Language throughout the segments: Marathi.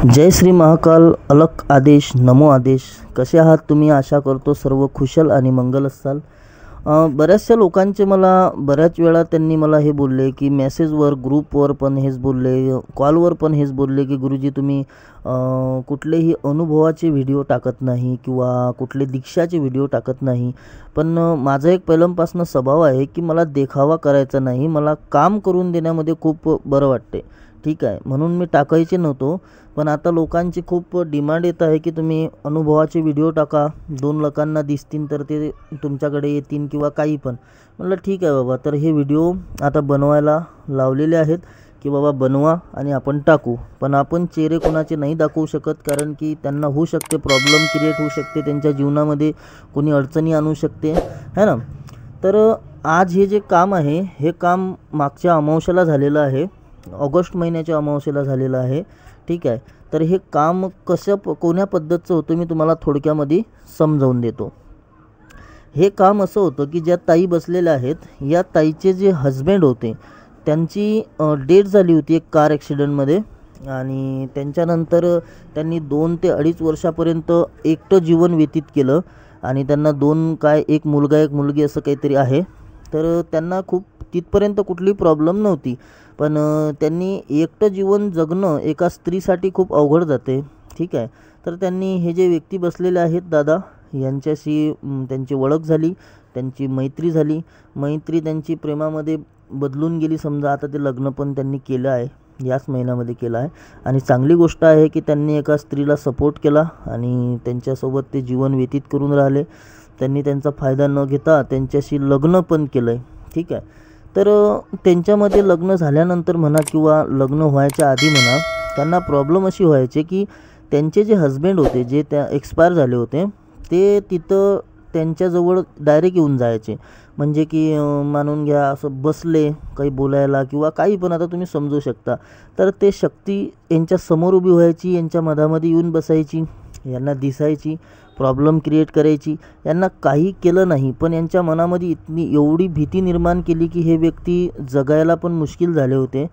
जय श्री महाकाल अलख आदेश नमो आदेश. कसे आहात तुम्ही? आशा करतो सर्व खुशाल आणि मंगल असाल. बऱ्याचशा लोकांचे मला बऱ्याच वेळा त्यांनी मला हे बोलले की मेसेजवर ग्रुपवर पण हेच बोलले, कॉलवर पण हेच बोलले की गुरुजी तुम्ही कुठलेही अनुभवाचे व्हिडिओ टाकत नाही किंवा कुठले दीक्षाचे व्हिडिओ टाकत नाही. पण माझा एक पहिल्यापासून स्वभाव आहे की मला देखावा करायचा नाही, मला काम करून देण्यामध्ये खूप बरं वाटते. ठीक आहे, म्हणून मी टाकायचे नव्हतो. पण आता लोकांची खूप डिमांड येत आहे की तुम्ही अनुभवाचे व्हिडिओ टाका, 2 लोकांना दिसतील तर ते तुमच्याकडे येतील किंवा काही पण. म्हटलं ठीक आहे बाबा, तर हे व्हिडिओ आता बनवायला लावलेले आहेत की बाबा बनवा आणि आपण टाकू. पण आपण चेहरे कोणाचे नाही दाखवू शकत, कारण की त्यांना होऊ शकते प्रॉब्लेम क्रिएट होऊ शकते, त्यांच्या जीवनामध्ये कोणी अडचणी आणू शकते है ना. तर आज हे जे काम आहे हे काम मागच्या अमावस्येला झालेलं आहे, ऑगस्ट महिन्याच्या अमावस्येला झालेलं आहे. ठीक आहे, तर हे काम कोण्या पद्धतीचं होतं मी तुम्हाला थोडक्यामध्ये समजावून देतो. हे काम असं होतं की ज्या ताई बसलेल्या आहेत, या ताईचे जे हजबंड होते त्यांची डेथ झाली होती एक कार ॲक्सिडेंटमध्ये. आणि त्यांच्यानंतर त्यांनी 2 ते 2.5 वर्षापर्यंत एकटं जीवन व्यतीत केलं. आणि त्यांना 2 एक मुलगा एक मुलगी असं काहीतरी आहे. तर त्यांना खूप तिथपर्यंत कुठली प्रॉब्लेम नव्हती. पण त्यांनी एकटं जीवन जगणं एका स्त्रीसाठी खूप अवघड जाते. ठीक आहे, तर त्यांनी हे जे व्यक्ती बसलेले आहेत दादा, यांच्याशी त्यांची ओळख झाली, त्यांची मैत्री झाली. मैत्री त्यांची प्रेमामध्ये बदलून गेली समजा. आता ते लग्न पण त्यांनी केलं आहे, याच महिन्यामध्ये केलं आहे. आणि चांगली गोष्ट आहे की त्यांनी एका स्त्रीला सपोर्ट केला आणि त्यांच्यासोबत ते जीवन व्यतीत करून राहिले. त्यांनी त्यांचा फायदा न घेता त्यांच्याशी लग्न पण केलं आहे. ठीक आहे, तर त्यांच्यामध्ये लग्न झाल्यानंतर म्हणा किंवा लग्न व्हायच्या आधी म्हणा, त्यांना प्रॉब्लेम अशी व्हायचे की त्यांचे जे हजबंड होते जे त्या एक्सपायर झाले होते, ते तिथं त्यांच्याजवळ डायरेक्ट येऊन जायचे. म्हणजे की मानून घ्या असं बसले काही बोलायला किंवा काही पण, आता तुम्ही समजू शकता. तर ते शक्ती यांच्या समोर उभी व्हायची, यांच्या मधामध्ये येऊन बसायची, यांना दिसायची, प्रॉब्लेम क्रिएट करायची. यांना काही केलं नाही, पण यांच्या मनामध्ये एवढी भीती निर्माण केली की हे व्यक्ती जगायला पण मुश्किल झाले होते.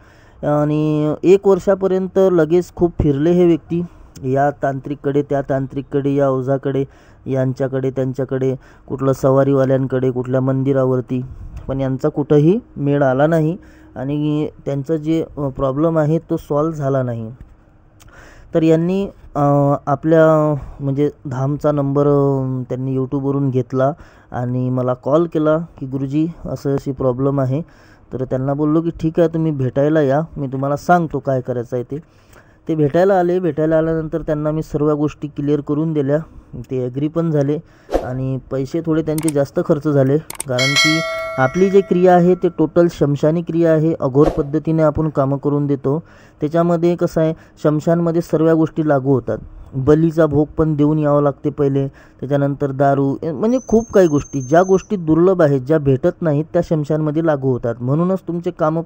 आणि 1 वर्षापर्यंत लगेच खूप फिरले हे व्यक्ती, या तांत्रिककडे त्या तांत्रिककडे, या ओझाकडे, यांच्याकडे त्यांच्याकडे, कुठलं सवारीवाल्यांकडे, कुठल्या मंदिरावरती. पण यांचा कुठंही मेळ आला नाही आणि त्यांचा जे प्रॉब्लेम आहे तो सॉल्व झाला नाही. तर यांनी आपल्या म्हणजे धामचा नंबर त्यांनी यूट्यूबवरून घेतला आणि मला कॉल केला की गुरुजी असं अशी प्रॉब्लेम आहे. तर त्यांना बोललो की ठीक आहे, तुम्ही भेटायला या, मी तुम्हाला सांगतो काय करायचं आहे ते. ते भेटायला आले. भेटायला आल्यानंतर त्यांना मी सर्व गोष्टी क्लिअर करून दिल्या. ते ॲग्री पण झाले आणि पैसे थोडे त्यांचे जास्त खर्च झाले, कारण की आपली जी क्रिया आहे ते टोटल शमशानी क्रिया आहे. अघोर पद्धतीने आपण कामं करून देतो. त्याच्यामध्ये कसं आहे, शमशानमध्ये सर्व गोष्टी लागू होतात. बलीचा भोग पण देऊन यावं लागते पहिले, त्याच्यानंतर दारू, म्हणजे खूप काही गोष्टी, ज्या गोष्टी दुर्लभ आहेत, ज्या भेटत नाहीत, त्या शमशानमध्ये लागू होतात. म्हणूनच तुमचे कामं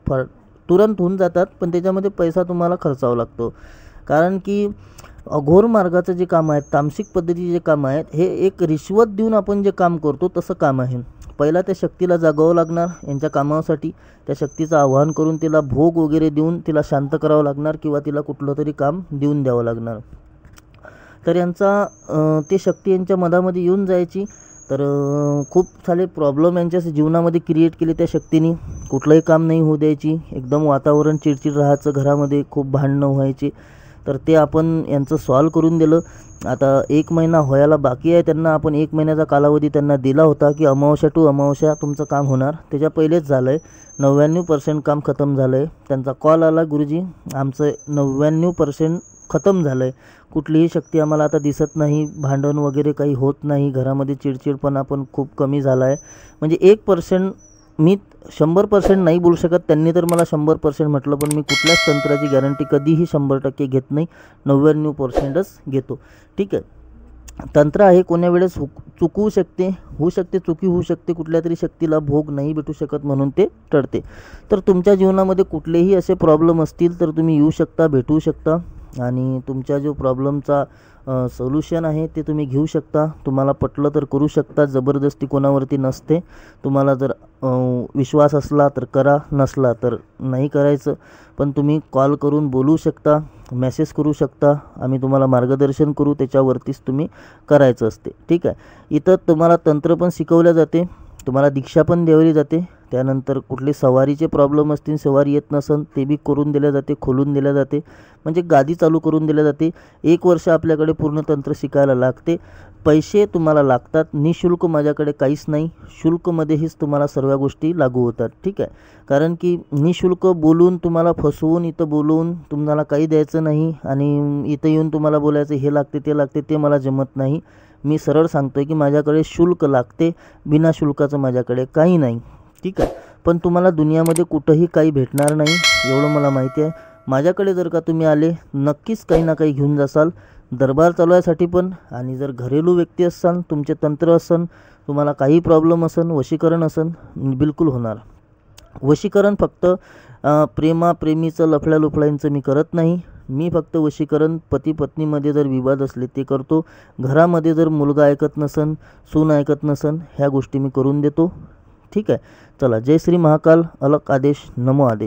तुरंत होऊन जातात, पण त्याच्यामध्ये पैसा तुम्हाला खर्चावा लागतो. कारण की अघोर मार्गाचं जे काम आहे, तामसिक पद्धतीचे जे काम आहेत, हे एक रिश्वत देऊन आपण जे काम करतो तसं काम आहे. पहिला त्या शक्तीला जागावं लागणार यांच्या कामासाठी, त्या शक्तीचं आवाहन करून तिला भोग वगैरे देऊन तिला शांत करावं लागणार किंवा तिला कुठलं तरी काम देऊन द्यावं लागणार. तर यांचा ते शक्ती यांच्या मधामध्ये येऊन जायची. तर खूप सारे प्रॉब्लेम यांच्या जीवनामध्ये क्रिएट केले त्या शक्तीने. कुठलंही काम नाही होऊ द्यायची, एकदम वातावरण चिडचिड राहायचं, घरामध्ये खूप भांडणं व्हायची. तर ते आपण यांचं सॉल्व करून दिलं. आता 1 महिना व्हायला बाकी आहे त्यांना. आपण 1 महिन्याचा कालावधी त्यांना दिला होता की अमावस्या टू अमावस्या तुमचं काम होणार. त्याच्या पहिलेच झालं आहे, 99% काम खतम झालं आहे. त्यांचा कॉल आला, गुरुजी आमचं 99% खतम झालं आहे, कुठलीही शक्ती आम्हाला आता दिसत नाही, भांडण वगैरे काही होत नाही, घरामध्ये चिडचिडपणा पण खूप कमी झाला आहे. म्हणजे 1%, मी 100% नाही बोलू शकत, त्यांनी तर मला 100% म्हटलं, पण मी कुठल्याच तंत्राची गॅरंटी कधीही 100% घेत नाही, 99%च घेतो. ठीक आहे, तंत्र आहे, कोण्या वेळेस चुकवू शकते, होऊ शकते, चुकी होऊ शकते, कुठल्या तरी शक्तीला भोग नाही भेटू शकत म्हणून ते टळते. तर तुमच्या जीवनामध्ये कुठलेही असे प्रॉब्लेम असतील तर तुम्ही येऊ शकता, भेटू शकता आणि तुमच्या जो प्रॉब्लेमचा सोल्युशन आहे ते तुम्ही घेऊ शकता. तुम्हाला पटलं तर करू शकता, जबरदस्ती कोणावरती नसते. तुम्हाला जर विश्वास असला तर करा, नसला तर नाही करायचं. पण तुम्ही कॉल करून बोलू शकता, मेसेज करू शकता, आम्ही तुम्हाला मार्गदर्शन करू, त्याच्यावरतीच तुम्ही करायचं असते. ठीक आहे. इथं तुम्हाला तंत्र पण शिकवल्या जाते, तुम्हाला दीक्षा पण द्यावली जाते. त्यानंतर कुठले सवारीचे प्रॉब्लेम असतील, सवारी येत नसेल ते बी करून दिल्या जाते, खोलून दिल्या जाते, म्हणजे गादी चालू करून दिल्या जाते. 1 वर्ष आपल्याकडे पूर्ण तंत्र शिकायला लागते. पैसे तुम्हाला लागतात, निशुल्क माझ्याकडे काहीच नाही. शुल्कमध्येच तुम्हाला सर्व गोष्टी लागू होतात. ठीक आहे. कारण की निशुल्क बोलून तुम्हाला फसवून इथं बोलवून तुम्हाला काही द्यायचं नाही आणि इथं येऊन तुम्हाला बोलायचं हे लागते ते लागते, ते मला जमत नाही. मी सरळ सांगतोय की माझ्याकडे शुल्क लागते, बिना शुल्काचं माझ्याकडे काही नाही. ठीक आहे. पण तुम्हाला दुनियामध्ये कुठंही काही भेटणार नाही, एवढं मला माहिती आहे. माझ्याकडे जर का तुम्ही आले, नक्कीच काही ना काही घेऊन जासाल. दरबार चालवायसाठी पण, आणि जर घरेलू व्यक्ती असाल, तुमचे तंत्र असन, तुम्हाला काही प्रॉब्लेम असन, वशीकरण असन, बिलकुल होणार. वशीकरण फक्त प्रेमीचं लफड्यालुफड्यांचं मी करत नाही. मी फक्त वशीकरण पती पत्नीमध्ये जर विवाद असले ते करतो. घरामध्ये जर मुलगा ऐकत नसन, सून ऐकत नसन, ह्या गोष्टी मी करून देतो. ठीक आहे. चला, जय श्री महाकाल. अलग आदेश, नमो आदेश.